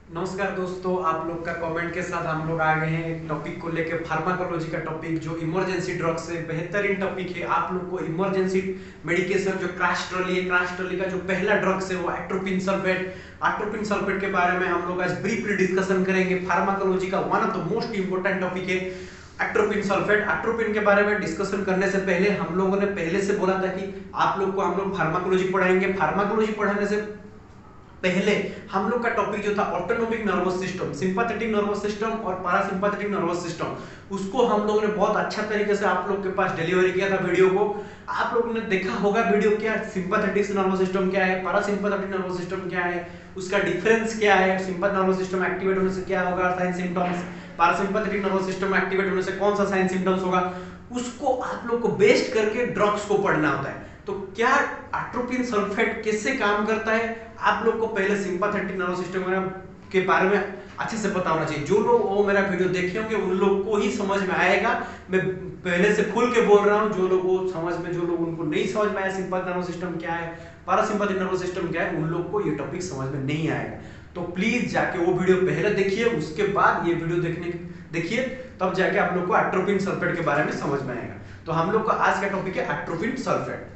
नमस्कार दोस्तों, आप लोग का कमेंट के साथ हम लोग आ गए हैं एक टॉपिक को लेकर, फार्माकोलॉजी का टॉपिक जो इमरजेंसी ड्रग से बेहतरीन टॉपिक है। आप लोग को इमरजेंसी मेडिकेशन जो क्रैश ट्रॉली है, क्रैश ट्रॉली का जो पहला ड्रग्स है वो एट्रोपिन सल्फेट। एट्रोपिन सल्फेट के बारे में हम लोग आज ब्रीफली डिस्कशन करेंगे। फार्माकोलॉजी का one of the most important topic है एट्रोपिन सल्फेट। एट्रोपिन के बारे में डिस्कशन करने से पहले हम लोगों ने पहले से बोला था कि आप लोग को हम लोग फार्माकोलॉजी पढ़ाएंगे। फार्माकोलॉजी पढ़ाने से पहले हम लोग का टॉपिक जो था autonomic nervous system, sympathetic nervous system और पैरासिम्पैथेटिक नर्वस सिस्टम, उसको हम लोगों ने बहुत अच्छा तरीके से आप लोग के पास डिलीवरी किया था वीडियो को। आप लोगों ने देखा होगा वीडियो क्या सिंपैथेटिक नर्वस सिस्टम क्या है, पैरासिम्पैथेटिक नर्वस सिस्टम क्या है, उसका डिफरेंस क्या है, सिंपैथेटिक नर्वस सिस्टम एक्टिवेट होने से क्या होगा sign symptoms, parasympathetic nervous system activate होने से कौन सा साइन सिम्टम्स होगा, उसको आप लोग को बेस्ड करके ड्रग्स को पढ़ना होता है। तो क्या एट्रोपिन सल्फेट कैसे काम करता है, आप लोग को पहले सिंपैथेटिक नर्वस सिस्टम के बारे में अच्छे से पता होना चाहिए। जो लोग वो मेरा वीडियो देखे होंगे उन लोग को ही समझ में आएगा। मैं पहले से खुल के बोल रहा हूँ, जो लोग वो समझ में, जो लोग उनको नहीं समझ में आया सिंपैथेटिक नर्वस सिस्टम क्या है, पैरासिम्पैथेटिक नर्वस सिस्टम क्या है, उन लोग को ये टॉपिक समझ में नहीं आएगा। तो प्लीज जाके वो वीडियो पहले देखिए, उसके बाद ये वीडियो देखिए, तब जाके आप लोग को एट्रोपिन सल्फेट के बारे में समझ में आएगा। तो हम लोग का आज का टॉपिक है एट्रोपिन सल्फेट।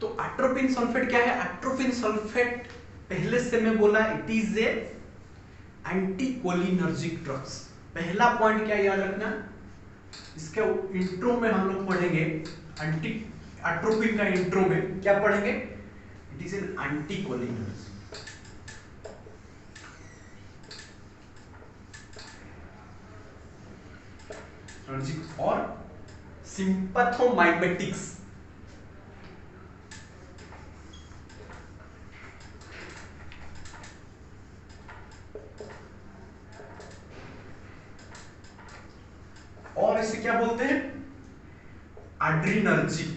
तो एट्रोपिन सल्फेट क्या है? एट्रोपिन सल्फेट पहले से मैं बोला, it is a anticholinergic drugs. पहला पॉइंट क्या याद रखना, इसके इंट्रो में हम लोग पढ़ेंगे एंटी एट्रोपिन का इंट्रो में क्या पढ़ेंगे, इट इज एन एंटीकोलिनर्जिक और सिंपैथोमाइमेटिक्स। और इसे क्या बोलते हैं, एड्रिनर्जिक।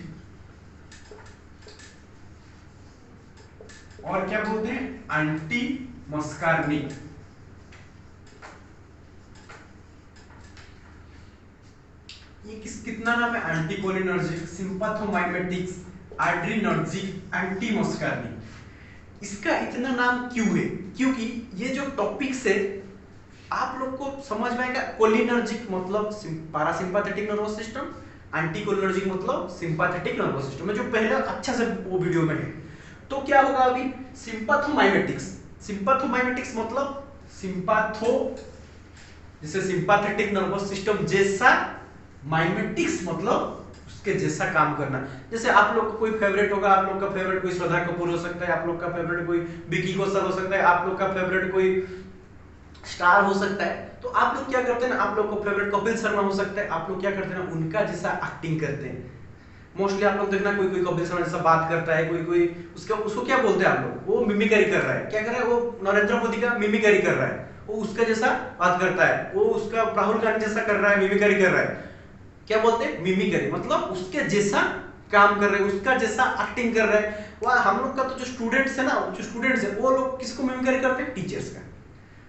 और क्या बोलते हैं, एंटी मस्कार्निक। ये कितना नाम है, एंटीकोलिनर्जिक, सिंपैथोमाइमेटिक्स, एड्रिनर्जिक, एंटी मस्कार्निक। इसका इतना नाम क्यों है? क्योंकि ये जो टॉपिक्स है आप लोग को समझ में आएगा। कोलिनर्जिक मतलब पैरासिम्पैथेटिक नर्वस सिस्टम, एंटीकोलिनर्जिक मतलब सिंपैथेटिक नर्वस सिस्टम में, जो पहले अच्छा से वो वीडियो में है। तो क्या होगा अभी, सिंपैथोमाइमेटिक्स। सिंपैथोमाइमेटिक्स मतलब सिंपैथो जैसे सिंपैथेटिक नर्वस सिस्टम जैसा, माइमेटिक्स मतलब उसके जैसा काम करना। जैसे आप लोग का कोई फेवरेट होगा, आप लोग का फेवरेट कोई श्रद्धा कपूर हो सकता है, आप लोग का फेवरेट कोई विकी कौशल हो सकता है, आप लोग का फेवरेट कोई स्टार हो सकता है। तो आप लोग क्या करते हैं ना, आप लोग को फेवरेट कपिल शर्मा हो सकता है, आप लोग क्या करते हैं ना, उनका जैसा एक्टिंग करते हैं। मोस्टली आप लोग देखना, कोई कोई कपिल शर्मा जैसा बात करता है, कोई कोई उसको क्या बोलते हैं आप लोग, वो मिमिक्री कर रहा है। क्या कर रहा है वो, नरेंद्र मोदी का मिमिक्री कर रहा है, वो उसका जैसा बात करता है, वो उसका राहुल गांधी जैसा कर रहा है, मिमिक्री कर रहा है। क्या बोलते हैं, मिमिक्री, मतलब उसके जैसा काम कर रहे हैं, उसका जैसा एक्टिंग कर रहे हैं। वह हम लोग का तो जो स्टूडेंट्स है ना, जो स्टूडेंट्स है वो लोग किसको मिमिक्री करते हैं, टीचर्स का।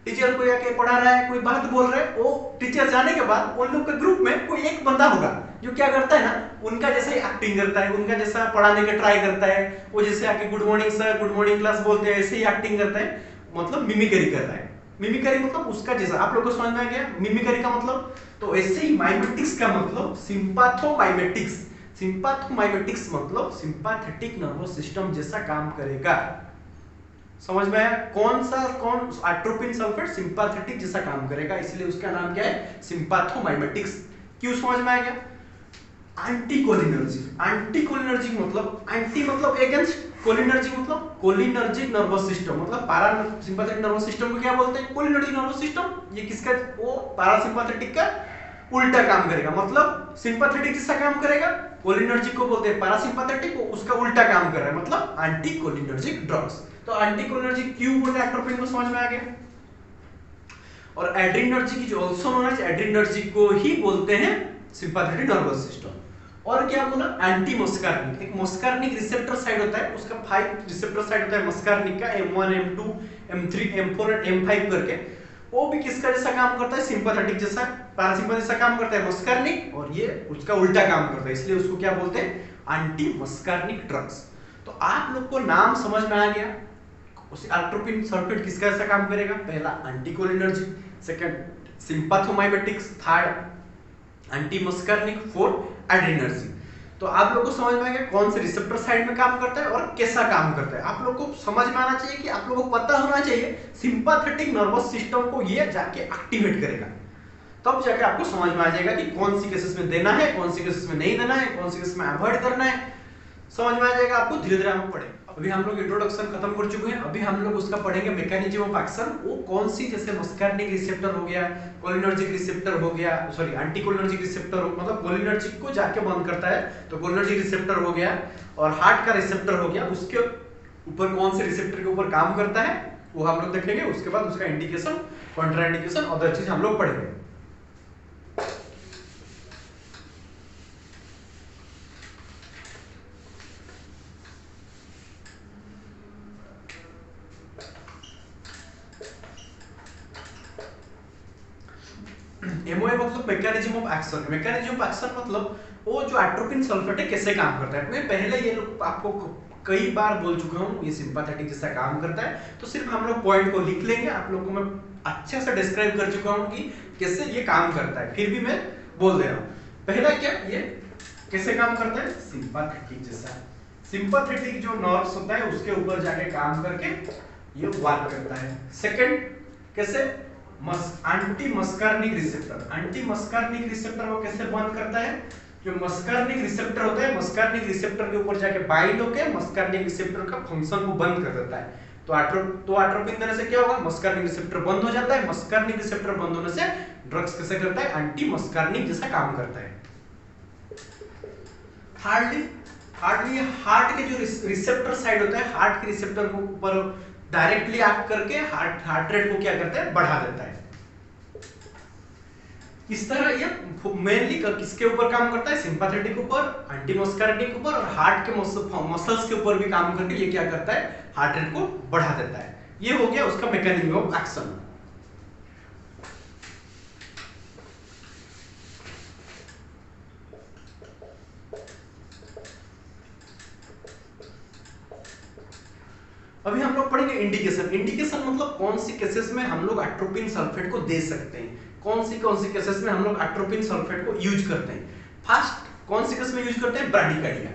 टीचर को आके पढ़ा रहा है, कोई बात बोल रहा है, वो टीचर जाने के बाद उन लोग के ग्रुप में कोई एक बंदा होगा जो क्या करता है ना, उनका जैसे ही एक्टिंग करता है, उनका जैसा पढ़ाने का ट्राई करता है, वो जैसे आके good morning sir, good morning class बोलते हैं, ऐसे ही एक्टिंग करता है, मतलब मिमिक्री कर रहा है। मिमिक्री मतलब उसका जैसा। आप लोग को समझ में आ गया मिमिक्री का मतलब? तो ऐसे ही माइमेटिक्स का मतलब सिंपैथोमाइमेटिक्स। सिंपैथोमाइमेटिक्स मतलब सिंपैथेटिक नर्वस सिस्टम जैसा काम करेगा। समझ में आया? कौन एट्रोपिन सल्फेट सिंपैथेटिक जैसा काम करेगा, इसलिए उसका नाम क्या है, सिंपैथोमाइमेटिक्स। क्यों समझ में आ गया? एंटीकोलिनर्जिक। एंटीकोलिनर्जिक मतलब एंटी मतलब अगेंस्ट, कोलिनर्जिक मतलब कोलिनर्जिक नर्वस सिस्टम, मतलब पैरासिम्पैथेटिक नर्वस सिस्टम को क्या बोलते हैं, कोलिनर्जिक नर्वस सिस्टम। ये किसका, वो पैरासिम्पैथेटिक का उल्टा काम करेगा, मतलब सिंपैथेटिक जैसा काम करेगा, कोलिनर्जिक को बोलते हैं पैरासिम्पैथेटिक, वो उसका उल्टा काम कर रहा है, मतलब एंटीकोलिनर्जिक ड्रग्स। तो एंटीकोलिनर्जिक क्यों बोलते हैं, एट्रोपिन को समझ में आ गया। और adrenergic is also known as, adrenergic को ही बोलते हैं सिंपैथेटिक नर्वस सिस्टम। और क्या बोला, एंटी मस्कार्निक। एक मस्कार्निक रिसेप्टर साइड होता है, उसका 5 रिसेप्टर साइड होता है मस्कार्निक का, M1 M2 M3 M4 और M5 करके। वो भी किसका जैसा काम करता है, सिंपैथेटिक जैसा, पैरासिम्पैथेटिक जैसा काम करता है मस्कार्निक, और ये उसका उल्टा काम करता है, इसलिए उसको क्या बोलते हैं, एंटी मस्कार्निक ड्रग्स। तो आप लोग को नाम समझ में आ गया। उसे एट्रोपिन सल्फेट किसका जैसा काम करेगा, पहला anticholinergic, second sympathomimetics, third anti muscarinic, fourth adrenergic. तो आप लोग को समझ में आ गया कौन से रिसेप्टर साइड में काम करता है और कैसा काम करता है। आप लोग को समझ में आना चाहिए कि आप लोगों को पता होना चाहिए सिंपैथेटिक नर्वस सिस्टम को ये जाके एक्टिवेट करेगा, तब जाके आपको समझ में आ जाएगा कि कौन सी केसेस में देना है, कौन सी केसेस में नहीं देना है, कौन सी केसेस में अवॉइड करना है, समझ में आ जाएगा आपको। धीरे धीरे हम पढ़ेंगे। अभी हम लोग इंट्रोडक्शन खत्म कर चुके हैं, अभी हम लोग उसका पढ़ेंगे मैकेनिज्म ऑफ एक्शन। वो कौन सी, जैसे मस्कार्निक रिसेप्टर हो गया, कोलिनर्जिक रिसेप्टर हो गया, सॉरी एंटीकोलिनर्जिक रिसेप्टर हो, मतलब कोलिनर्जिक को जाके बंद करता है तो कोलिनर्जिक रिसेप्टर हो गया, और हार्ट का रिसेप्टर हो गया, उसके ऊपर कौन से रिसेप्टर के ऊपर काम करता है वो हम लोग देखेंगे। उसके बाद उसका इंडिकेशन, कॉन्ट्राइंडिकेशन, अदर चीज हम लोग पढ़ेंगे। एमओए मतलब mechanism of action. Mechanism of action मतलब वो जो एट्रोपिन सल्फेट है कैसे काम करता है। मैं पहले ये आपको कई बार बोल चुका हूँ ये सिंपैथेटिक जैसा काम करता है, तो सिर्फ हम लोग पॉइंट को लिख लेंगे। आप लोग को मैं अच्छे से डिस्क्राइब कर चुका हूँ कि कैसे ये काम करता है, फिर भी मैं बोल दे रहा हूँ। पहला क्या, ये कैसे काम करता है, सिंपैथेटिक जैसा। सिंपैथेटिक जो नर्व्स होता है उसके ऊपर जाके काम करके ये वर्क करता है। सेकंड कैसे, एंटी मस्कार्निक रिसेप्टर। एंटी मस्कार्निक रिसेप्टर को कैसे बंद करता है, जो मस्कार्निक रिसेप्टर होता है, मस्कार्निक रिसेप्टर के ऊपर जाके बाइंड होकर मस्कार्निक रिसेप्टर का फंक्शन को बंद कर देता है। तो एट्रोपिन देने से क्या होगा, मस्कार्निक रिसेप्टर बंद हो जाता है। मस्कार्निक रिसेप्टर बंद होने से ड्रग्स कैसे करता है, एंटी मस्कार्निक जैसा काम करता है। हार्डली हार्ट के जो रिसेप्टर साइड होता है, हार्ट के रिसेप्टर को ऊपर डायरेक्टली एक्ट करके हार्ट रेट को क्या करता है, बढ़ा देता है। इस तरह ये मेनली किसके ऊपर काम करता है, सिंपैथेटिक ऊपर, एंटी मस्कार्निक ऊपर, और हार्ट के मसल्स के ऊपर भी काम करके ये क्या करता है, हार्ट रेट को बढ़ा देता है। ये हो गया उसका मैकेनिज्म ऑफ एक्शन। अभी हम लोग पढ़ेंगे इंडिकेशन। इंडिकेशन मतलब कौन सी केसेस में हम लोग एट्रोपिन सल्फेट को दे सकते हैं, कौन सी केसेस में हम लोग एट्रोपिन सल्फेट को यूज करते हैं। फर्स्ट कौन सी केस में यूज करते हैं, ब्राडिकार्डिया।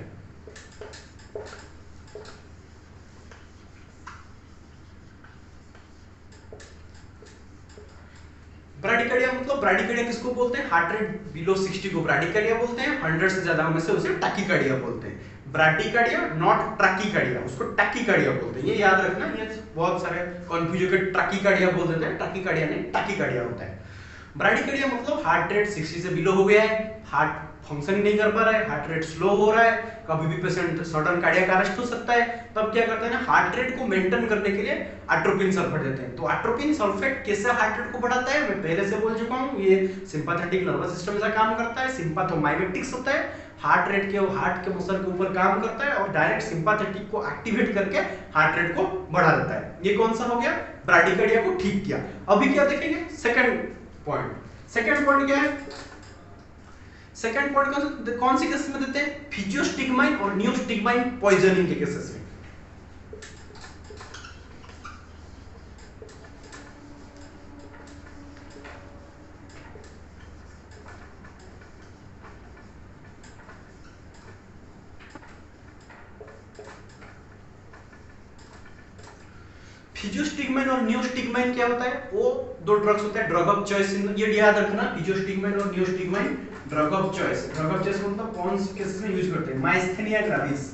ब्राडिकार्डिया मतलब, ब्राडिकार्डिया किसको बोलते हैं, हार्ट रेट बिलो 60 को ब्राडिकार्डिया बोलते हैं, 100 से ज्यादा होने से उसे टैकीकार्डिया बोलते हैं। ब्राडिकार्डिया नॉट ट्रैकीकार्डिया, उसको टैकीकार्डिया बोलते हैं। ये याद रखना, ये बहुत सारे कंफ्यूजन के ट्रैकीकार्डिया बोल देते हैं, टैकीकार्डिया नहीं, टैकीकार्डिया होता है। ब्राडिकार्डिया मतलब हार्ट रेट 60 से बिलो हो गया है, हार्ट फंक्शन नहीं कर पा रहा है, हार्ट रेट स्लो हो रहा है, कभी भी पेशेंट सडन कार्डियक अरेस्ट हो सकता है, तब क्या करते हैं ना, हार्ट रेट को मेंटेन करने के लिए एट्रोपिन सल्फेट देते हैं। तो एट्रोपिन सल्फेट कैसे हार्ट रेट को बढ़ाता है, मैं पहले से बोल चुका हूं, ये सिंपैथेटिक नर्वस सिस्टम से काम करता है, सिंपैथोमाइमेटिक्स होता है, हार्ट रेट के हार्ट के मसल के ऊपर काम करता है और डायरेक्ट सिंपैथेटिक को एक्टिवेट करके हार्ट रेट को बढ़ा देता है। ये कौन सा हो गया, ब्राडिकार्डिया को ठीक किया। अभी क्या देखेंगे, सेकंड पॉइंट। सेकंड पॉइंट क्या है, सेकंड पॉइंट कौन सी केसेस में देते हैं, फिजियोस्टिग्माइन और नियोस्टिग्माइन पॉइजनिंग के केसेस में। फिजियोस्टिग्माइन और नियोस्टिग्माइन क्या होता है, वो दो ड्रग्स होते हैं, ड्रग ऑफ चॉइस। ये याद रखना, फिजियोस्टिग्माइन और neostigmine drug of choice. Drug of choice मतलब कौन सी केसेस में यूज करते हैं, माइस्थेनिया ग्रेविस।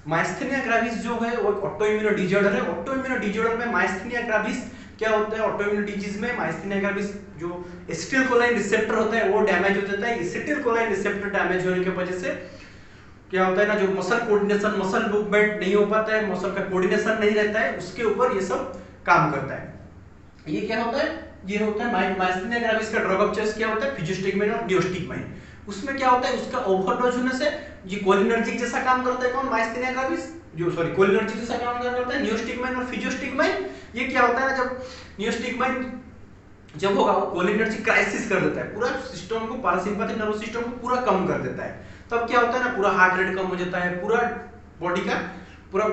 माइस्थेनिया ग्रेविस जो है वो ऑटोइम्यून डिसऑर्डर है। ऑटोइम्यून डिसऑर्डर में माइस्थेनिया ग्रेविस क्या होता है, ऑटोइम्यून डिजीज में माइस्थेनिया ग्रेविस जो एसिटिलकोलाइन रिसेप्टर होता है वो डैमेज हो जाता है। एसिटिलकोलाइन रिसेप्टर डैमेज होने की वजह से क्या होता है ना, जो मसल कोऑर्डिनेशन, मसल मूवमेंट नहीं हो पाता है, मसल का कोऑर्डिनेशन नहीं रहता है, उसके ऊपर ये सब काम करता है। ये क्या होता है, ये होता है माइस्थेनिया ग्रेविस का ड्रग ऑफ चॉइस क्या होता है, फिजियोस्टिग्माइन और नियोस्टिग्माइन। उसमें क्या होता है, उसका ओवरडोज होने से ये कोलिनर्जिक जैसा काम करता है, कौन, माइस्थेनिया ग्रेविस, जो सॉरी कोलिनर्जिक जैसा काम करता है नियोस्टिग्माइन और फिजियोस्टिग्माइन। ये क्या होता है ना, जब नियोस्टिग्माइन जब होगा वो कोलिनर्जिक क्राइसिस कर देता है, पूरा सिस्टम को, पैरासिम्पैथिक नर्वस सिस्टम को पूरा कम कर देता है। तब क्या होता है ना, पूरा हार्ट रेट कम हो जाता है, पूरा बॉडी का पूरा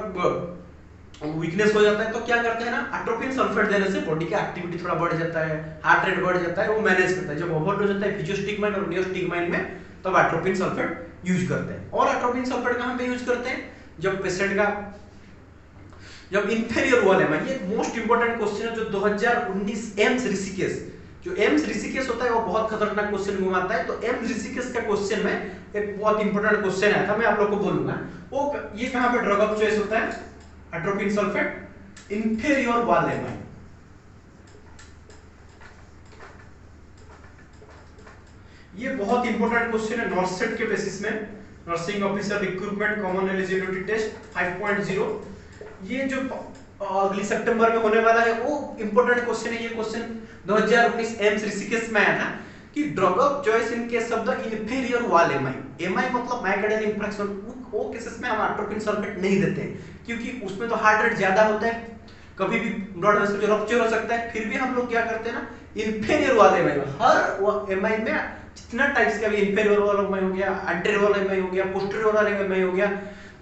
वीकनेस हो जाता है। तो क्या करते हैं ना, एट्रोपिन सल्फेट देने से बॉडी का एक्टिविटी थोड़ा बढ़ जाता है, हार्ट रेट बढ़ जाता है, वो मैनेज करता है। जब ओवरडोज होता है फिजियोस्टिग्माइन और नियोस्टिग्माइन में, तब एट्रोपिन सल्फेट यूज करते हैं। और एट्रोपिन सल्फेट कहां पे यूज करते हैं, जब पेशेंट का जब इंफीरियर वॉल एमाई, ये मोस्ट इंपोर्टेंट क्वेश्चन है जो 2019 एम्स ऋषिकेश, जो एम्स ऋषिकेश होता है वो बहुत खतरनाक क्वेश्चन घुमाता है। तो एम्स ऋषिकेश का क्वेश्चन में एक बहुत इंपोर्टेंट क्वेश्चन आया था, मैं आप लोग को बोलूंगा वो, ये कहां पे ड्रग ऑफ चॉइस होता है, atropine sulphate inferior wall MI. ये बहुत इंपोर्टेंट क्वेश्चन है नॉर्सेट के बेसिस में, nursing officer recruitment common eligibility test 5.0। ये जो अगली सितंबर में होने वाला है वो इंपोर्टेंट क्वेश्चन है। ये क्वेश्चन 2019 एम्स ऋषिकेश में आया था कि drug of choice in case of the inferior wall MI, MI मतलब मायोकार्डियल इंफ्राक्शन, वो केसेस में हम एट्रोपिन सल्फेट नहीं देते क्योंकि उसमें तो हार्ट रेट ज्यादा होता है, कभी भी ब्लड वेसल जो रप्चर हो सकता है। फिर भी हम लोग क्या करते हैं ना, इंफीरियर वॉल एमाई में, हर एमाई में जितना टाइप्स का भी इंफीरियर वॉल एमाई हो गया, एंटीरियर वॉल एमाई हो गया, पोस्टीरियर वॉल एमाई हो गया,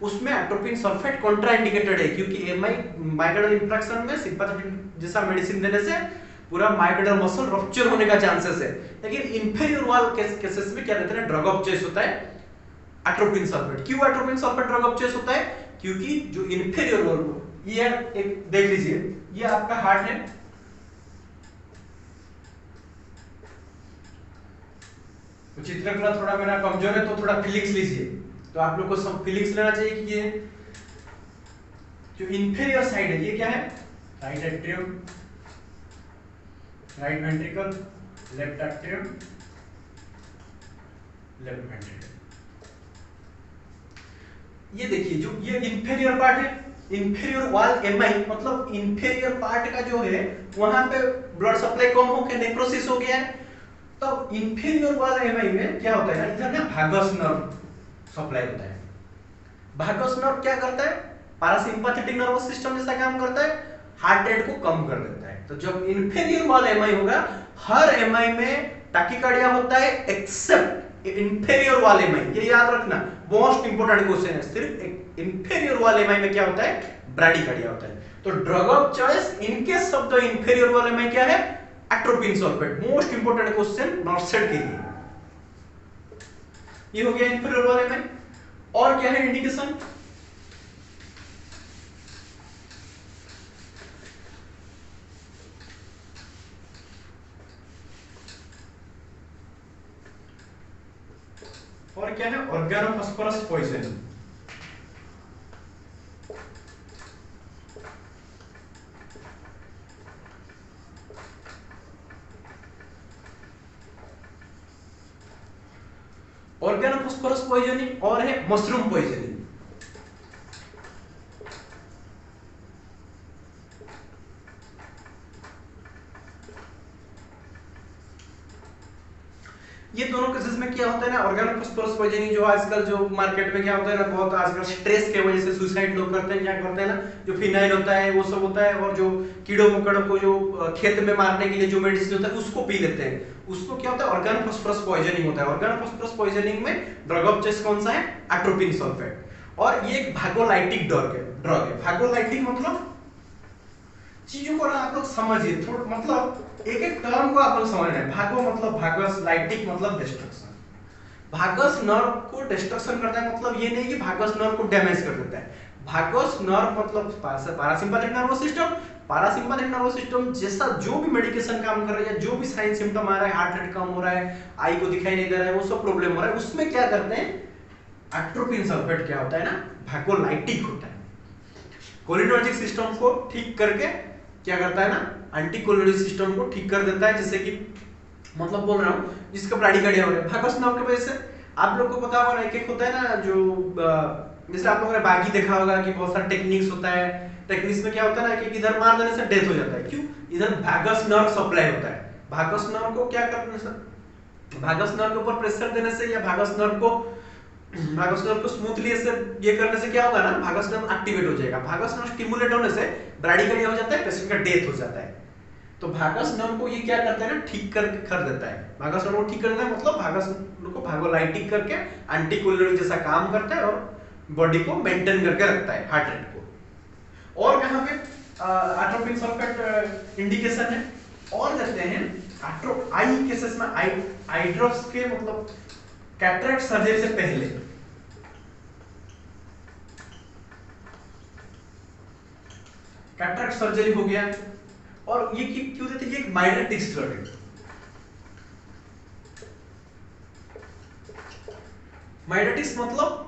उसमें एट्रोपिन सल्फेट कॉन्ट्राइंडिकेटेड है क्योंकि एमआई मायोकार्डियल इंफ्राक्शन में सिंपैथेटिक जैसा मेडिसिन देने से पूरा मायोकार्डियल मसल रप्चर होने का चांसेस है। लेकिन इंफीरियर वॉल केसेस में क्या देते हैं, ड्रग ऑफ चॉइस होता है एट्रोपिन सल्फेट। क्यों atropine sulphate drug of choice होता है, क्योंकि जो इंफीरियर वॉल, ये एक देख लीजिए, ये आपका हार्ट है, चित्रकला थोड़ा मेरा कमजोर है तो थोड़ा फीलिंग्स लीजिए, तो आप लोग को सब फीलिंग्स लेना चाहिए कि ये जो इंफीरियर साइड है ये क्या है, right atrium, right ventricle, left atrium, left ventricle. ये देखिए जो ये इंफीरियर पार्ट है, इंफीरियर वॉल एमाई मतलब इंफीरियर पार्ट का जो है वहां पे ब्लड सप्लाई कम होकर नेक्रोसिस हो गया है। तब इंफीरियर वॉल एमाई में क्या होता है ना, इधर ना भागस नर्व सप्लाई होता है। भागस नर्व क्या करता है, पैरासिम्पैथेटिक नर्वस सिस्टम जैसा काम करता है, हार्ट रेट को कम कर देता है। तो जब इंफीरियर वॉल एमआई होगा, हर एमआई में टैकीकार्डिया होता है एक्सेप्ट इंफीरियर वॉल एमआई। ये याद रखना, मोस्ट इंपोर्टेंट क्वेश्चन है। सिर्फ इंफीरियर वॉल एमआई में क्या होता है, ब्रैडीकार्डिया होता है। तो drug of choice in case of the inferior wall MI क्या है, atropine sulphate. Most important question नॉर्सेट के लिए। ये हो गया इंफीरियर वॉल एमआई। और क्या है इंडिकेशन, और क्या है, ऑर्गेनोफॉस्फोरस पॉइजन। ऑर्गेनोफॉस्फोरस पॉइजनिंग और है मशरूम पॉइजनिंग। ये दोनों केसेस में क्या होता है ना, ऑर्गेनोफॉस्फोरस पॉइजनिंग जो आजकल जो मार्केट में क्या होता है ना, बहुत आजकल स्ट्रेस के वजह से सुसाइड लोग करते हैं। क्या करते हैं ना, जो फिनाइल होता है वो सब होता है, और जो कीड़ों मकोड़ों को जो खेत में मारने के लिए जो मेडिसिन होता है उसको पी लेते हैं। उसको क्या होता है, ऑर्गेनोफॉस्फोरस पॉइजनिंग होता है। ऑर्गेनोफॉस्फोरस पॉइजनिंग में ड्रग ऑफ चॉइस कौन सा है, एट्रोपिन सल्फेट। और ये एक भागोलाइटिक ड्रग है। भागोलाइटिक मतलब चीजों को ना आप लोग समझिए थोड़ा, मतलब एक एक टर्म को आप लोग समझना है। भागो मतलब भागस, लाइटिक मतलब डिस्ट्रक्शन। भागस नर्व को डिस्ट्रक्शन करता है, मतलब ये नहीं कि भागस नर्व को डैमेज कर देता है। भागस नर्व मतलब parasympathetic nervous system. Parasympathetic nervous system जैसा जो भी मेडिकेशन काम कर रहा है, या जो भी साइन सिम्टम आ रहा है, हार्ट रेट कम हो रहा है, आई को दिखाई नहीं दे रहा है, वो सब प्रॉब्लम हो रहा है, उसमें क्या करते हैं, एट्रोपिन सल्फेट क्या होता है ना, भागोलाइटिक होता है। कोलिनर्जिक सिस्टम को ठीक करके क्या करता है ना, एंटीकोलिनर्जिक सिस्टम को ठीक कर देता है। जैसे कि मतलब बोल रहा हूँ, जिसका ब्रैडीकार्डिया हो रहा है भागस नर्व की वजह से। आप लोग को पता होगा, एक एक होता है ना जो जैसे आप लोगों ने बागी देखा होगा कि बहुत सारे टेक्निक्स होता है। टेक्निक्स में क्या होता है ना कि इधर मार देने से डेथ हो जाता है। क्यों, इधर भागस नर्व सप्लाई होता है। भागस नर्व को क्या करना है, भागस नर्व के ऊपर प्रेशर देने से या भागस नर्व को स्मूथली ऐसे ये करने से क्या होगा ना, भागस नर्व एक्टिवेट हो जाएगा। भागस नर्व स्टिमुलेट होने से ब्राडीकार्डिया हो जाता है, पेशेंट का डेथ हो जाता है। तो भागस नर्व को ये क्या करता है ना, ठीक कर देता है। भागस नर्व को ठीक कर देता है मतलब भागस नर्व को भागोलाइटिक करके एंटीकोलिनर्जिक जैसा काम करता है और बॉडी को मेंटेन करके रखता है, हार्ट रेट को। और यहाँ पे एट्रोपिन सल्फेट इंडिकेशन है। और कहते हैं आई केसेस में आई ड्रॉप्स के मतलब कैटरेक्ट सर्जरी से पहले कैटरेक्ट सर्जरी हो गया, और ये क्यों देते हैं, ये एक माइग्रेटिक्स ड्रग है। माइग्रेटिक्स मतलब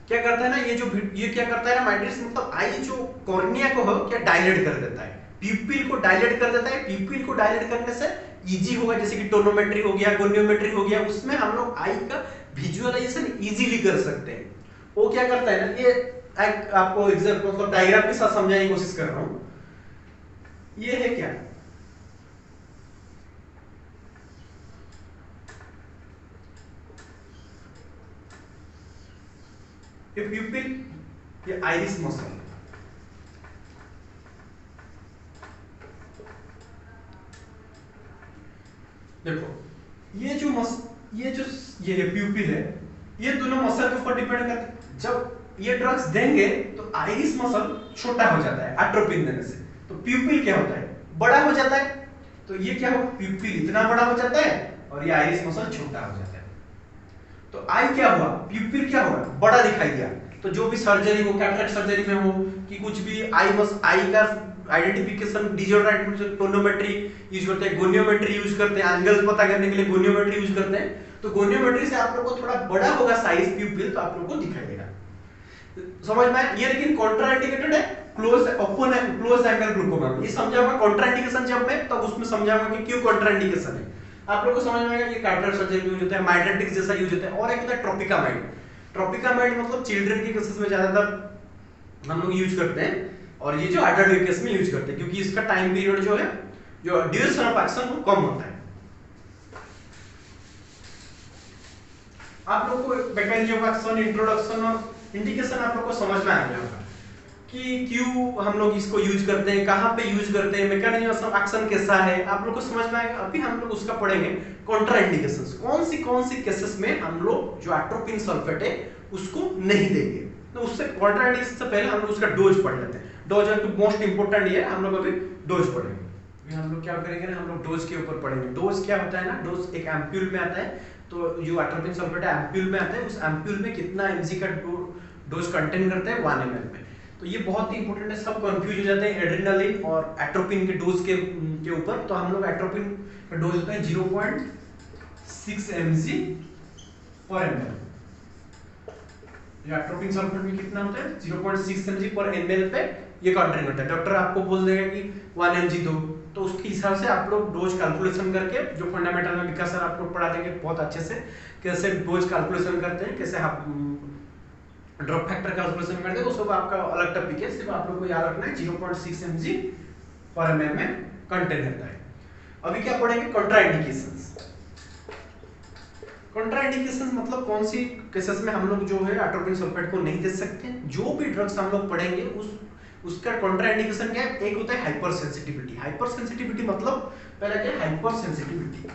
क्या करता है ना, ये क्या करता है ना, माइग्रेटिक्स मतलब आई जो कॉर्निया को हो क्या डायलेट कर देता है, प्यूपिल को डायलेट कर देता है। प्यूपिल को डायलेट करने से इजी होगा, जैसे कि टोनोमेट्री हो गया, गोनियोमेट्री हो गया, उसमें हम लोग आई का विजुअलाइजेशन इजीली कर सकते हैं। वो क्या करता है ना, ये आपको एग्जांपल मतलब डायग्राम के साथ समझाने की कोशिश कर रहा हूं। ये है क्या, ये प्यूपिल, ये आइरिस मसल। देखो ये प्यूपिल है, ये दोनों मसल के ऊपर डिपेंड करते हैं। जब ये ड्रग्स देंगे तो आइरिस मसल छोटा हो जाता है एट्रोपिन देने से, तो प्यूपिल क्या होता है, बड़ा हो जाता है। तो ये क्या हो, प्यूपिल इतना बड़ा हो जाता है और ये आइरिस मसल छोटा हो जाता है। तो आई क्या हुआ, प्यूपिल क्या हुआ, बड़ा दिखाई दिया। तो जो भी सर्जरी हो, कैटरेक्ट सर्जरी में हो कि कुछ भी आई का आइडेंटिफिकेशन डिजोर्डर टोनोमेट्री यूज करते हैं, गोनियोमेट्री यूज करते हैं, एंगल्स पता करने के लिए गोनियोमेट्री यूज करते हैं। तो गोनियोमेट्री से आप लोग को थोड़ा बड़ा होगा साइज प्यूपिल, तो आप लोग को दिखाई देगा, समझ में। ये लेकिन कॉन्ट्राइंडिकेटेड है क्लोज एंगल ग्लूकोमा, ये समझाऊंगा कॉन्ट्राइंडिकेशन जब मैं, तब उसमें समझाऊंगा कि क्यों कॉन्ट्राइंडिकेशन है। आप लोग को समझ में आएगा कि कैटरेक्ट सर्जरी यूज होता है, माइग्रेटिक्स जैसा यूज होता है। और एक होता है ट्रोपिकामाइड। ट्रोपिकामाइड मतलब चिल्ड्रन के केसेस में ज्यादातर हम लोग यूज करते हैं, और ये जो एडल्ट केस में यूज करते हैं, क्योंकि इसका टाइम पीरियड जो है, जो ड्यूरेशन ऑफ एक्शन वो कम होता है। आप लोग को मैकेनिज्म ऑफ एक्शन, इंट्रोडक्शन और इंडिकेशन आप लोग को समझ में आ गया होगा कि क्यों हम लोग इसको यूज करते हैं, कहां पे यूज करते हैं, मैकेनिज्म ऑफ एक्शन कैसा है, आप लोग को समझ में आएगा। अभी हम लोग उसका पढ़ेंगे कॉन्ट्राइंडिकेशंस, कौन सी केसेस में हम लोग जो एट्रोपिन सल्फेट है उसको नहीं देंगे। तो उससे कॉन्ट्राइंडिकेशन से पहले हम लोग उसका डोज पढ़ लेते हैं। डोज है तो मोस्ट इंपोर्टेंट ये है, हम लोग अभी डोज पढ़ेंगे। हम लोग क्या करेंगे ना, हम लोग डोज के ऊपर पढ़ेंगे। डोज क्या होता है ना, डोज एक एम्प्यूल में आता है। तो जो एट्रोपिन सल्फेट है एम्प्यूल में आता है, उस एम्प्यूल में कितना एमजी का डोज कंटेन करता है, 1 ml में। तो ये बहुत ही इंपॉर्टेंट है, सब कंफ्यूज हो जाते हैं एड्रेनालिन और एट्रोपिन के डोज के ऊपर। तो हम लोग एट्रोपिन का डोज होता है 0.6 mg पर ml। एट्रोपिन सल्फेट में कितना होता है, 0.6 mg पर ml पे ये कंटेन करता है। डॉक्टर आपको बोल देगा कि 1 mg दो, तो उसके हिसाब से आप लोग डोज कैलकुलेशन करके, जो फंडामेंटल में विकास सर आप लोग पढ़ा देंगे बहुत अच्छे से, कैसे डोज कैलकुलेशन करते हैं, कैसे आप ड्रॉप फैक्टर कैलकुलेशन करते हैं, वो सब आपका अलग टॉपिक है। सिर्फ आप लोग को याद रखना है 0.6 mg पर ml में कंटेन रहता है। अभी क्या पढ़ेंगे, कॉन्ट्राइंडिकेशंस। कॉन्ट्राइंडिकेशंस मतलब कौन सी केसेस में हम लोग जो है एट्रोपिन सल्फेट को नहीं दे सकते। जो भी ड्रग्स हम लोग पढ़ेंगे उसका कॉन्ट्राइंडिकेशन क्या है, एक होता है हाइपर सेंसिटिविटी। हाइपर सेंसिटिविटी मतलब पहला क्या है, हाइपर सेंसिटिविटी।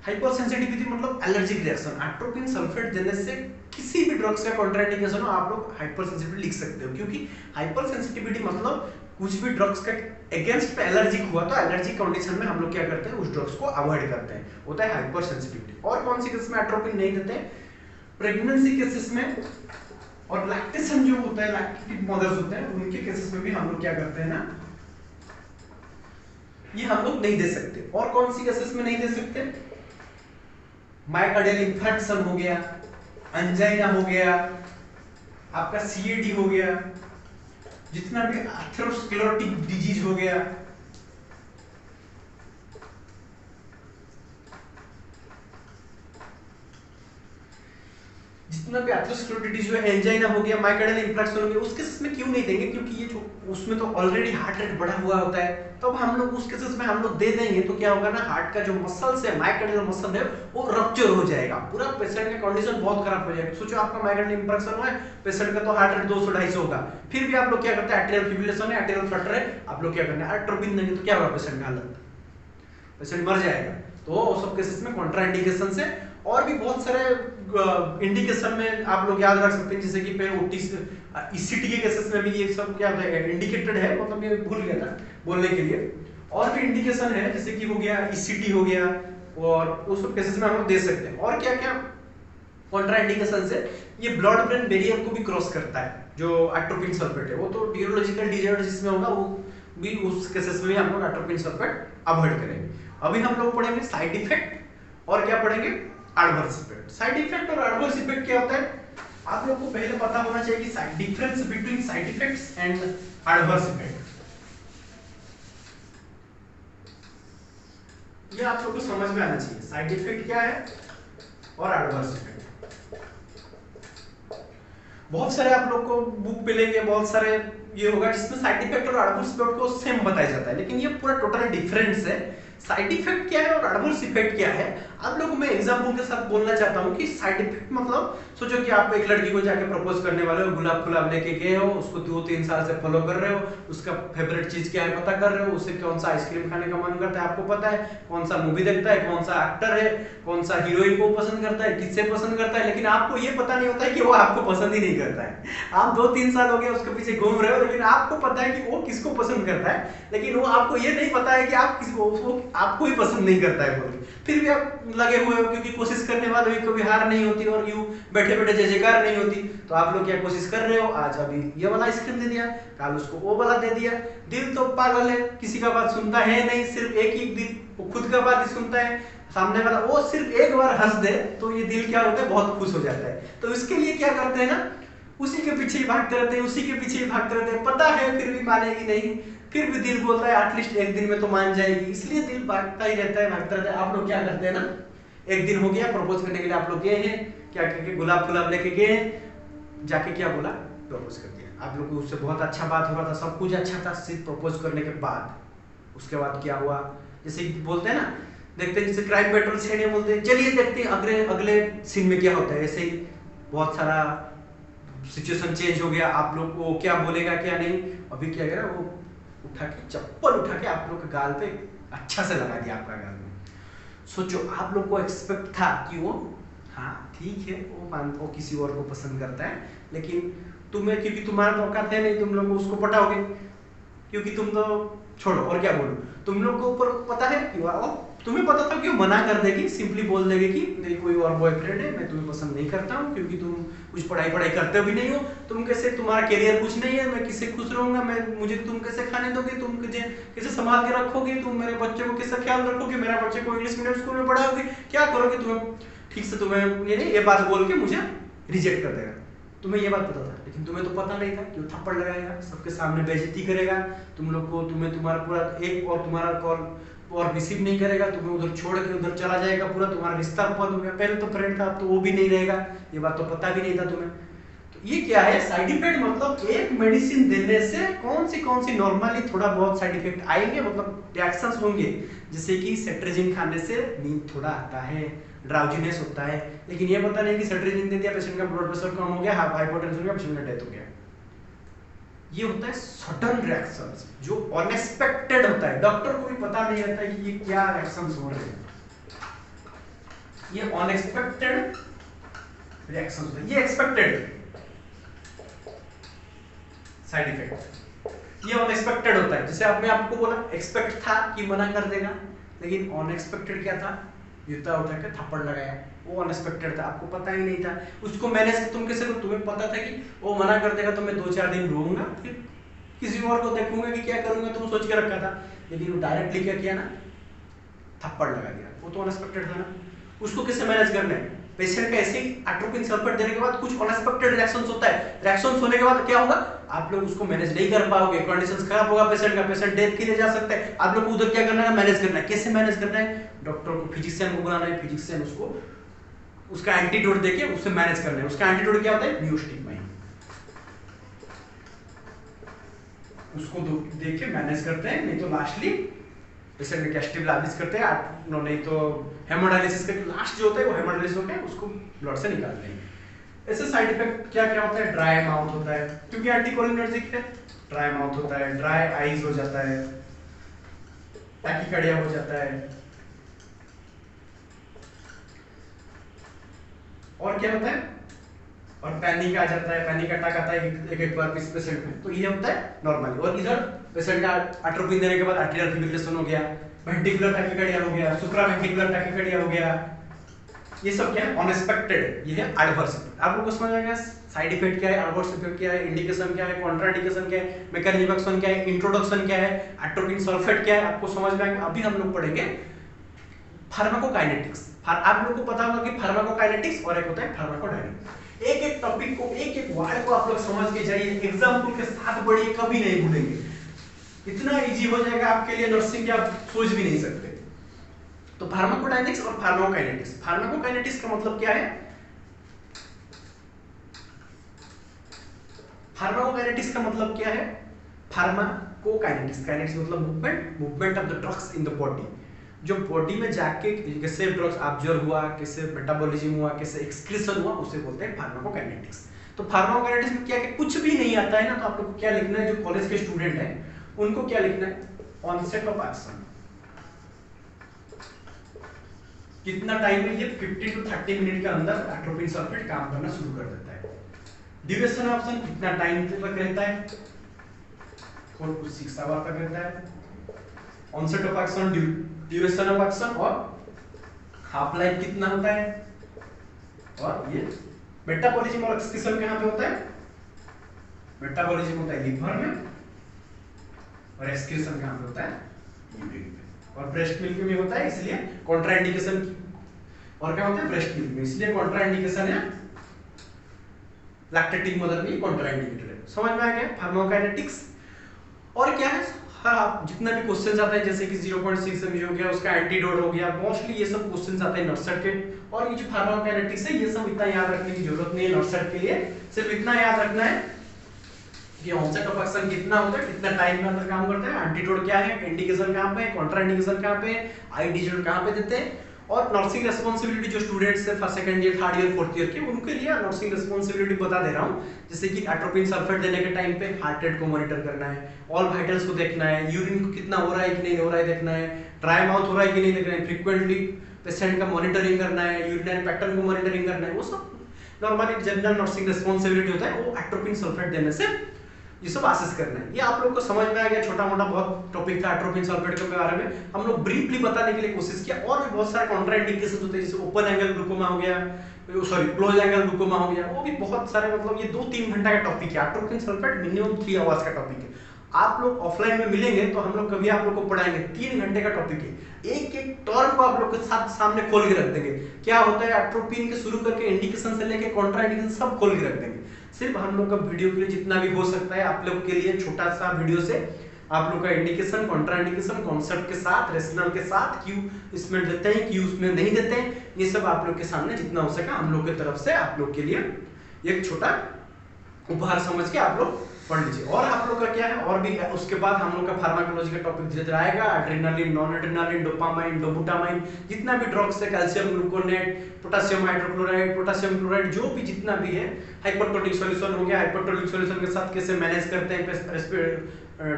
हाइपर सेंसिटिविटी मतलब एलर्जिक रिएक्शन। एट्रोपिन सल्फेट देने से किसी भी ड्रग्स का कॉन्ट्राइंडिकेशन हो, आप लोग हाइपर सेंसिटिविटी लिख सकते हो, क्योंकि हाइपर सेंसिटिविटी मतलब कुछ भी ड्रग्स का अगेंस्ट पे एलर्जिक हुआ तो एलर्जिक कंडीशन में हम लोग क्या करते हैं, उस ड्रग्स को अवॉइड करते हैं, होता है हाइपर सेंसिटिविटी। और कौन सी केसेस में एट्रोपिन नहीं देते, प्रेगनेंसी केसेस में, और लैक्टेशन जो होता है, लैक्टेटिव मदर्स होते हैं, उनके केसेस में भी हम लोग क्या करते हैं ना, ये हम लोग नहीं दे सकते। और कौन सी केसेस में नहीं दे सकते, मायोकार्डियल इंफार्क्शन हो गया, एंजाइना हो गया, आपका सीएडी हो गया, जितना भी एथेरोस्क्लेरोटिक डिजीज हो गया, जितना भी एथेरोस्क्लेरोटिस जो है, एंजाइना हो गया, मायोकार्डियल इंफ्राक्शन हो गया, उस केसेस में क्यों नहीं देंगे? क्योंकि ये जो उसमें तो ऑलरेडी हार्ट रेट बढ़ा हुआ होता है, तब हम लोग उस केसेस में हम लोग दे देंगे तो क्या होगा ना, हार्ट का जो मसल्स है, मायोकार्डियल मसल है, वो रप्चर हो जाएगा, पूरा पेशेंट का कंडीशन बहुत खराब हो जाएगा। सोचो आपका मायोकार्डियल इंफ्राक्शन हुआ है, पेशेंट का तो हार्ट रेट 200-250 होगा, फिर भी आप लोग क्या करते हैं, एट्रियल फिब्रिलेशन है, एट्रियल फ्लटर है, आप लोग क्या करते हैं, एट्रोपिन देंगे तो क्या होगा पेशेंट का हालत, पेशेंट मर जाएगा। तो सब केसेस में कॉन्ट्राइंडिकेशन से और भी बहुत सारे इंडिकेशन में आप लोग याद रख सकते हैं, जैसे कि ईसीटी के केसेस में भी ये सब क्या होता है, इंडिकेटेड है, मतलब ये भूल गया था बोलने के लिए। और भी इंडिकेशन है, जैसे कि हो गया ईसीटी हो गया, और उस सब केसेस में हम लोग दे सकते हैं। और क्या क्या कॉन्ट्राइंडिकेशन से, ये ब्लड ब्रेन बैरियर को भी क्रॉस करता है, जो एट्रोपिन सल्फेट है, वो तो न्यूरोलॉजिकल डिसऑर्डर जिसमें होगा वो भी, उस केसेस में भी हम लोग एट्रोपिन सल्फेट अवॉइड करेंगे। अभी हम लोग पढ़ेंगे साइड इफेक्ट और क्या पढ़ेंगे, एडवर्स इफेक्ट। साइड इफेक्ट और एडवर्स इफेक्ट क्या होता है, आप लोग को पहले पता होना चाहिए कि side difference between side effects and adverse effect, ये आप लोग को समझ में आना चाहिए। साइड इफेक्ट क्या है और एडवर्स इफेक्ट। बहुत सारे आप लोग को बुक पे लेके बहुत सारे ये होगा जिसमें साइड इफेक्ट और एडवर्स इफेक्ट को सेम बताया जाता है, लेकिन ये पूरा टोटल डिफरेंस है। साइड इफेक्ट क्या है और एडवर्स इफेक्ट क्या है, आप लोगों को मैं एग्जांपल के साथ बोलना चाहता हूं कि साइड इफेक्ट मतलब, सोचो कि आप एक लड़की को जाके प्रपोज करने वाले हो, गुलाब लेके गए हो, उसको 2-3 साल से फॉलो कर रहे हो, उसका फेवरेट चीज क्या है पता कर रहे हो, उसे कौन सा आइसक्रीम खाने का मन करता है आपको पता है, कौन सा मूवी देखता है, कौन सा एक्टर है, कौन सा हीरोइन को पसंद करता है, किससे पसंद करता है, लेकिन आपको ये पता नहीं होता है कि वो आपको पसंद ही नहीं करता है। आप 2-3 साल हो गए उसके पीछे घूम रहे हो, लेकिन आपको पता है कि वो किसको पसंद करता है, लेकिन वो आपको ये नहीं पता है कि आप किसको, वो आपको ही पसंद नहीं करता है बोल के, फिर भी आप लगे हुए हो, क्योंकि कोशिश करने वालों की कभी हार नहीं होती और यूं बैठे बैठे जय जयकार नहीं होती। तो आप लोग क्या कोशिश कर रहे हो, आज अभी ये वाला आइसक्रीम दे दिया, कल उसको वो वाला दे दिया। दिल तो पागल है, किसी का बात सुनता है नहीं, सिर्फ एक ही दिल वो खुद का बात ही सुनता है, सामने वाला वो सिर्फ एक बार हंस दे तो ये दिल क्या होता है, बहुत खुश हो जाता है। तो इसके लिए क्या करते हैं ना, उसी के पीछे ही भागते रहते हैं, उसी के पीछे ही भागते रहते हैं, पता है फिर भी मानेगी नहीं, फिर भी दिल बोलता है एटलीस्ट एक दिन में तो मान जाएगी, इसलिए दिल भागता ही रहता है, भागता रहता है। आप लोग क्या करते हैं ना, एक दिन हो गया प्रपोज करने के लिए आप लोग गए हैं, क्या करके गुलाब लेके गए, जाके क्या बोला, प्रपोज कर दिया। आप लोग को उससे बहुत अच्छा बात हो रहा था, सब कुछ अच्छा था, सिर्फ प्रपोज करने के बाद उसके बाद क्या हुआ, जैसे बोलते हैं ना, देखते हैं जैसे क्राइम पेट्रोल से बोलते हैं, चलिए देखते हैं अगले सीन में क्या होता है। ऐसे ही बहुत सारा सिचुएशन चेंज हो गया, आप लोग को क्या बोलेगा क्या नहीं। अभी क्या करा, वो उठा के चप्पल उठा के आप लोग के गाल पे अच्छा से लगा दिया आपका गाल में। सोचो आप लोग को एक्सपेक्ट था कि वो हाँ ठीक है वो किसी और को पसंद करता है, लेकिन तुम्हें, क्योंकि तुम्हारा औकात है नहीं, तुम लोग उसको पटाओगे, क्योंकि तुम तो छोड़ो और क्या बोलूं, तुम लोग को ऊपर पता है कि तुम्हें पता था कि वो मना कर देगी, सिंपली बोल देगी कि मेरी कोई और बॉयफ्रेंड है, मैं तुम्हें पसंद नहीं करता हूँ, क्योंकि तुम कुछ पढ़ाई करते भी नहीं हो, तुम कैसे, तुम्हारा करियर कुछ नहीं है, मैं किससे खुश रहूंगा, मुझे तुम कैसे खाने दोगे, तुम कैसे संभाल के रखोगे, तुम मेरे बच्चे को कैसे ख्याल रखोगे, मेरा बच्चे को इंग्लिश मीडियम स्कूल में पढ़ाओगे, क्या करोगे, तुम्हें ठीक से तुम्हें ये बात बोल के मुझे रिजेक्ट कर देगा। तुम्हें ये बात पता था, लेकिन तुम्हें तो पता नहीं था कि वो थप्पड़ लगाएगा, सबके सामने बेइज्जती करेगा, तुम लोग को, तुम्हारा पूरा एक और तुम्हारा कॉल और रिसीव नहीं करेगा, तुम्हें उधर छोड़ के उधर चला जाएगा, पूरा तुम्हारा रिश्ता बंद हो गया। पहले तो फ्रेंड था, अब तो वो भी नहीं रहेगा, ये बात तो पता भी नहीं था तुम्हें। तो ये क्या है, साइड इफेक्ट मतलब एक मेडिसिन देने से कौन सी नॉर्मली थोड़ा बहुत साइड इफेक्ट आएंगे, मतलब रिएक्शंस होंगे, जैसे कि सेट्रेजिन खाने से नींद थोड़ा आता है, ड्राउजीनेस होता है, लेकिन ये पता नहीं कि सेट्रेजिन दे दिया, पेशेंट का ब्लड प्रेशर कम हो गया, हाइपोटेंशन हो गया, पेशेंट का डेथ हो गया। ये होता है सडन रिएक्शंस, जो अनएक्सपेक्टेड होता है, डॉक्टर को भी पता नहीं रहता कि ये क्या रिएक्शंस हो रहे हैं, ये अनएक्सपेक्टेड रिएक्शंस होते हैं, ये एक्सपेक्टेड साइड इफेक्ट, ये अनएक्सपेक्टेड होता है। जैसे मैं आपको बोला एक्सपेक्ट था कि मना कर देगा, लेकिन अनएक्सपेक्टेड क्या था, जूता उठा के थप्पड़ लगाया, वो अनएक्सपेक्टेड था, आपको पता ही नहीं था। उसको मैनेज तुम कैसे, तुम्हें पता था कि वो मना कर देगा तो मैं 2-4 दिन रोऊंगा, फिर किसी और को देखूंगा कि क्या करूंगा, तुम सोच के रखा था, लेकिन वो डायरेक्टली क्या किया ना, थप्पड़ लगा दिया, वो तो अनएक्सपेक्टेड था ना। उसको कैसे मैनेज करना है, पेशेंट का ऐसे ही एट्रोपिन सल्फेट देने के बाद कुछ अनएक्सपेक्टेड रिएक्शंस होता है, रिएक्शंस होने के बाद क्या होगा, आप लोग उसको मैनेज नहीं कर पाओगे, कंडीशंस खराब होगा पेशेंट का, पेशेंट डेथ के लिए जा सकता है। आप लोग को उधर क्या करना है, मैनेज करना है। कैसे मैनेज करना है, डॉक्टर को, फिजिशियन को बुलाना है, फिजिशियन उसको उसका एंटीडोट देके उसे मैनेज करना है। उसका एंटीडोट क्या होता है? नियोस्टिग्माइन। उसको देख के मैनेज करते हैं, नहीं तो लास्टली पेशेंट में कैस्टिवलाइसिस करते हैं, नहीं तो हेमोडायलिसिस करके लास्ट जो होता है वो हेमोडायलिसिस होकर उसको ब्लड से निकालते हैं। ऐसे साइड इफेक्ट क्या क्या होता है? ड्राई माउथ होता है, क्योंकि एंटीकोलिनर्जिक है। ड्राई माउथ होता है, ड्राई आईज हो जाता है, टैकीकार्डिया हो जाता है। और क्या होता है? और पैनिक आ जाता है, पैनिक अटैक आता है एक बार इस पेशेंट में। तो ये होता है नॉर्मली। और इधर पेशेंट का एट्रोपिन देने के बाद आर्टेरियल फिब्रिलेशन हो गया, वेंट्रिकुलर टैकीकार्डिया हो गया, सुप्रावेंट्रिकुलर टैकीकार्डिया हो गया। ये सब क्या है? अनएक्सपेक्टेड। ये है एडवर्स इफेक्ट। आप लोगों को समझ आ गया साइड इफेक्ट क्या है, एडवर्स इफेक्ट क्या है, इंडिकेशन क्या है, कॉन्ट्राइंडिकेशन क्या है, मैकेनिज्म ऑफ एक्शन क्या है, इंट्रोडक्शन क्या है, एट्रोपिन सल्फेट क्या है, आपको समझ में आएगा। अभी हम लोग पढ़ेंगे फार्माकोकाइनेटिक्स। आप लोगों को पता होगा कि फार्माकोकाइनेटिक्स और एक होता है फार्माकोडायनामिक्स। एक एक टॉपिक को, एक एक वर्ड को आप लोग समझ के जाइए, एग्जांपल के साथ पढ़िए, कभी नहीं भूलेंगे। इतना इजी हो जाएगा आपके लिए नर्सिंग के, आप सोच भी नहीं सकते। तो फार्माकोडायनामिक्स और फार्माकोकाइनेटिक्स। फार्माकोकाइनेटिक्स का मतलब क्या है? फार्माकोकाइनेटिक्स का मतलब क्या है? फार्माकोकाइनेटिक्स, काइनेटिक्स मतलब movement, movement of the drugs in the body. जो बॉडी में जाके कैसे ड्रग्स ऑब्जर्व हुआ, कैसे मेटाबॉलिज्म हुआ, कैसे एक्सक्रीशन हुआ, उसे बोलते हैं फार्माकोकाइनेटिक्स। तो फार्माकोकाइनेटिक्स में क्या है? कुछ भी नहीं आता है ना, तो आप लोग को क्या लिखना है? जो कॉलेज के स्टूडेंट हैं उनको क्या लिखना है? Onset of action. कितना टाइम है? ये 50 to 30 मिनट के अंदर एट्रोपिन सल्फेट काम करना शुरू कर देता है। ड्यूरेशन ऑफ एक्शन कितना टाइम तक रहता है? 4 to 6 आवर तक रहता है। Onset of action, duration of action और हाफ लाइफ कितना होता है? और ये मेटाबॉलिज्म और एक्सक्रीशन कहां पे होता है? मेटाबॉलिज्म होता है लिवर में और एक्सक्रीशन कहां पे होता है? यूरिन में। और ब्रेस्ट मिल्क में होता है, इसलिए कॉन्ट्राइंडिकेशन। और क्या होता है? ब्रेस्ट मिल्क में, इसलिए कॉन्ट्राइंडिकेशन है। लैक्टेटिंग मदर में कॉन्ट्राइंडिकेटेड है। समझ में आ गया फार्माकोकाइनेटिक्स? और क्या है? हाँ, जितना भी क्वेश्चन आता है, जैसे कि 0.6 mg हो गया, उसका एंटीडोट हो गया, मोस्टली ये सब क्वेश्चन आते हैं नर्सट के। और ये जो फार्माकोकाइनेटिक्स है, ये सब इतना याद रखने की जरूरत नहीं है नर्सट के लिए। सिर्फ इतना याद रखना है कि ऑनसेट ऑफ एक्शन कितना होता है, कितना टाइम के अंदर काम करता है, एंटीडोट क्या है, इंडिकेशन कहां पे है, कॉन्ट्राइंडिकेशन कहां पे है, आईडी कहां पे देते हैं। और नर्सिंग रिस्पांसिबिलिटी जो स्टूडेंट्स है first second year third year fourth year के, उनके लिए नर्सिंग रिस्पांसिबिलिटी बता दे रहा हूं। जैसे कि एट्रोपिन सल्फेट देने के टाइम पे हार्ट रेट को मॉनिटर करना है, ऑल वाइटल्स को देखना है, यूरिन को कितना हो रहा है कि नहीं हो रहा है देखना है, ड्राई माउथ हो रहा है कि नहीं देखना है, फ्रीक्वेंटली पेशेंट का मॉनिटरिंग करना है, यूरिनरी पैटर्न को मॉनिटरिंग करना है। वो सब नॉर्मली जनरल नर्सिंग रिस्पांसिबिलिटी होता है, वो एट्रोपिन सल्फेट देने से ये सब असेस करना है। ये आप लोग को समझ में आ गया। छोटा मोटा बहुत टॉपिक था एट्रोपिन सल्फेट के बारे में, हम लोग ब्रीफली बताने के लिए कोशिश किया। और भी बहुत सारे कॉन्ट्राइंडिकेशंस होते हैं, जैसे ओपन एंगल ग्लूकोमा हो गया, सॉरी क्लोज एंगल ग्लूकोमा हो गया, वो भी बहुत सारे, मतलब ये 2-3 घंटा का टॉपिक है। एट्रोपिन सल्फेट मिनिमम 3 आवर्स का टॉपिक है। आप लोग ऑफलाइन में मिलेंगे तो हम लोग कभी आप लोग को पढ़ाएंगे, 3 घंटे का टॉपिक है। एक एक टर्म को आप लोग के साथ सामने खोल के रख देंगे, क्या होता है एट्रोपिन के शुरू करके इंडिकेशन से लेके कॉन्ट्राइंडिकेशन सब खोल के रख देंगे। सिर्फ हम लोग का वीडियो के लिए जितना भी हो सकता है आप लोग के लिए छोटा सा वीडियो से आप लोग का इंडिकेशन, कॉन्ट्राइंडिकेशन, कॉन्सेप्ट के साथ, रेशनल के साथ, क्यों इसमें देते हैं, क्यों उसमें नहीं देते हैं, ये सब आप लोग के सामने जितना हो सका हम लोग की तरफ से आप लोग के लिए एक छोटा उपहार समझ के आप लोग पढ़ लीजिए। और आप लोग का क्या है, और भी उसके बाद हम लोग का फार्माकोलॉजी का टॉपिक धीरे धीरे आएगा। Adrenaline, non adrenaline, dopamine, dobutamine, जितना भी ड्रग्स है, calcium gluconate, potassium hydrochloride, potassium chloride, जो भी जितना भी है, हाइपरटोनिक सॉल्यूशन हो गया, हाइपरटोनिक सॉल्यूशन के साथ कैसे मैनेज करते हैं,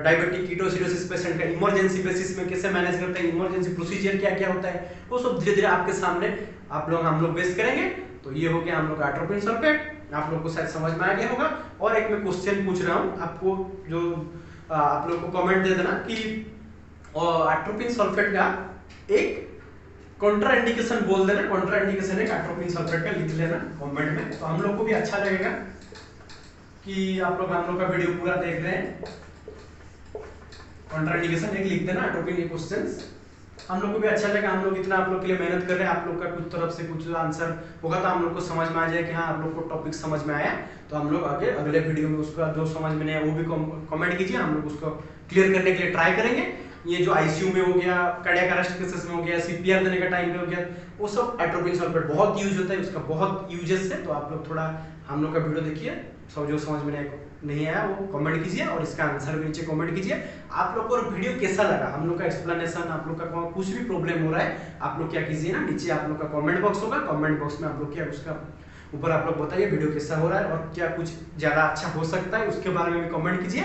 डायबिटिक कीटोसिडोसिस पेशेंट का इमरजेंसी बेसिस में कैसे मैनेज करते हैं, इमरजेंसी प्रोसीजर क्या क्या होता है, वो सब धीरे धीरे आपके सामने हम लोग बेस करेंगे। तो ये हो गया हम लोग का एट्रोपिन सल्फेट, आप लोग को शायद समझ में आ गया होगा। और एक मैं क्वेश्चन पूछ रहा हूँ आपको, जो आप लोग को कमेंट दे देना कि एट्रोपिन सल्फेट का एक कॉन्ट्रा इंडिकेशन बोल देना, कॉन्ट्रा इंडिकेशन एक एट्रोपिन सल्फेट का लिख लेना कमेंट में, तो हम लोग को भी अच्छा लगेगा कि आप लोग हम लोग का वीडियो पूरा देख रहे हैं। कॉन्ट्रा इंडिकेशन एक लिख देना एट्रोपिन के क्वेश्चंस, हम लोग को भी अच्छा लगा। हम लोग इतना आप लोग के लिए मेहनत कर रहे हैं, आप लोग का कुछ तरफ से कुछ आंसर होगा तो हम लोग को समझ में आ जाए कि हाँ आप लोग को टॉपिक समझ में आया। तो हम लोग आगे अगले वीडियो में उसका जो समझ में नहीं आया वो भी कमेंट कीजिए, हम लोग उसको क्लियर करने के लिए ट्राई करेंगे। ये जो आईसीयू में हो गया, कार्डियक अरेस्ट केसेस में हो गया, सीपीआर देने का टाइम पे हो गया, वो सब एट्रोपिन सल्फेट बहुत यूज होता है, उसका बहुत यूजेस है। तो आप लोग थोड़ा हम लोग का वीडियो देखिए, सब जो समझ में नहीं आया वो कमेंट कीजिए और इसका आंसर भी नीचे कमेंट कीजिए। आप लोग को वीडियो कैसा लगा, हम लोग का एक्सप्लेनेशन, आप लोग का कुछ भी प्रॉब्लम हो रहा है, आप लोग क्या कीजिए ना, नीचे आप लोग का कमेंट बॉक्स होगा, कमेंट बॉक्स में आप लोग क्या उसका ऊपर आप लोग बताइए वीडियो कैसा हो रहा है और क्या कुछ ज़्यादा अच्छा हो सकता है, उसके बारे में भी कमेंट कीजिए।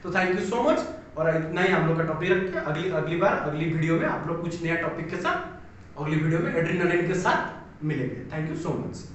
तो थैंक यू सो मच, और इतना ही हम लोग का टॉपिक रखते हैं। अगली बार अगली वीडियो में आप लोग कुछ नया टॉपिक के साथ अगली वीडियो में एड्रेनालिन के साथ मिलेंगे। Thank you so much.